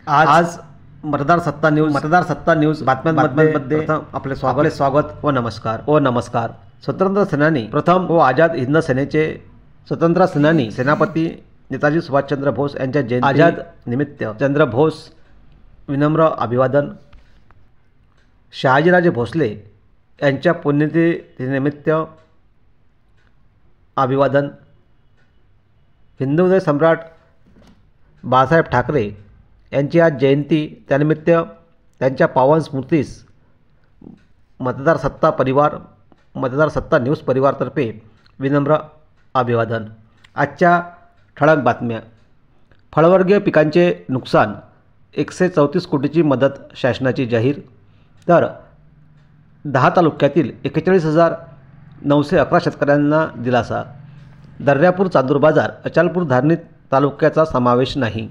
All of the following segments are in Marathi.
आज मतदार सत्ता न्यूज बातम्यांमध्ये आपले स्वागत व नमस्कार। स्वतंत्र सेनानी प्रथम व आझाद हिंद सेनेचे स्वतंत्र सेनानी सेनापती नेताजी सुभाषचंद्र बोस यांच्या जयंती आझाद निमित्त चंद्र बोस विनम्र अभिवादन। शहाजीराजे भोसले यांच्या पुण्यतिथीनिमित्त अभिवादन। हिंदुहृदय सम्राट बाळासाहेब ठाकरे यांची आज जयंती, त्यानिमित्त त्यांच्या पावन स्मृतीस मतदार सत्ता न्यूज परिवारतर्फे विनम्र अभिवादन। आजच्या ठळक बातम्या। फळवर्गीय पिकांचे नुकसान 134 कोटीची मदत शासनाची जाहीर। तर 10 तालुक्यातील 41,911 शेतकऱ्यांना दिलासा। दर्यापूर चांदूर बाजार अचलपूर धारणी तालुक्याचा समावेश नाही।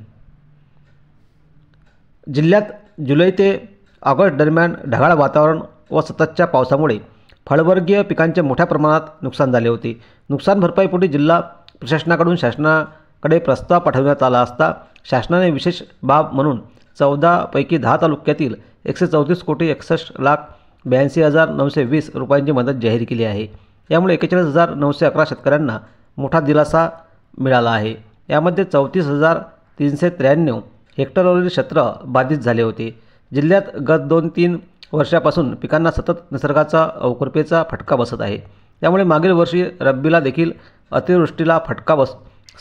जिल्ह्यात जुलै ते ऑगस्ट दरम्यान ढगाळ वातावरण व सततच्या पावसामुळे फळवर्गीय पिकांचे मोठ्या प्रमाणात नुकसान झाले होते। नुकसान भरपाईपोटी जिल्हा प्रशासनाकडून शासनाकडे प्रस्ताव पाठवण्यात आला असता शासनाने विशेष बाब म्हणून 14 पैकी 10 तालुक्यातील 134 कोटी 61,82,920 रुपयांची मदत जाहीर केली आहे। यामुळे 41,911 शेतकऱ्यांना मोठा दिलासा मिळाला आहे। यामध्ये 34,393 हेक्टरवरील क्षेत्र बाधित झाले होते। जिल्ह्यात गत 2-3 वर्षापासून पिकांना सतत निसर्गाचा अवकृपेचा फटका बसत आहे। त्यामुळे मागील वर्षी रब्बीला देखील अतिवृष्टीला फटका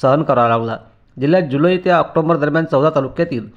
सहन करावा लागला। जिल्ह्यात जुलै ते ऑक्टोबर दरम्यान 14 तालुक्यातील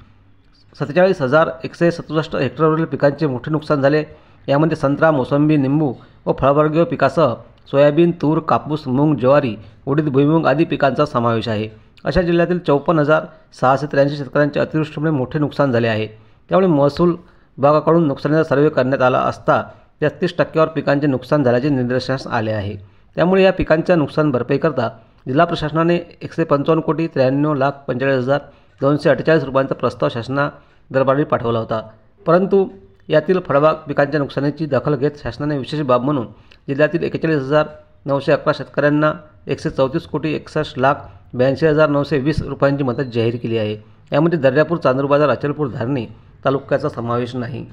47,167 हेक्टरवरील पिकांचे मोठे नुकसान झाले। यामध्ये संत्रा, मोसंबी, निंबू व फळवर्गीय पिकासह सोयाबीन, तूर, कापूस, मूग, ज्वारी, उडीद, भुईमूग आदी पिकांचा समावेश आहे। अशा जिल्ह्यातील 54,683 शेतकऱ्यांचे अतिवृष्टीमुळे मोठे नुकसान झाले आहे। त्यामुळे महसूल विभागाकडून नुकसानीचा सर्वे करण्यात आला असता 33% पिकांचे नुकसान झाल्याचे निदर्शनास आले आहे। त्यामुळे या पिकांच्या नुकसान भरपाईकरता जिल्हा प्रशासनाने 155,43,45,248 रुपयांचा प्रस्ताव शासना दरबारी पाठवला होता। परंतु यातील फळबाग पिकांच्या नुकसानीची दखल घेत शासनाने विशेष बाब म्हणून जिल्ह्यातील 41,911 शेतकऱ्यांना 134,61,82,920 रुपयांची मदत जाहीर केली आहे। यामध्ये दर्यापूर, चांदूर बाजार, अचलपूर, धारणी तालुक्याचा समावेश नाही।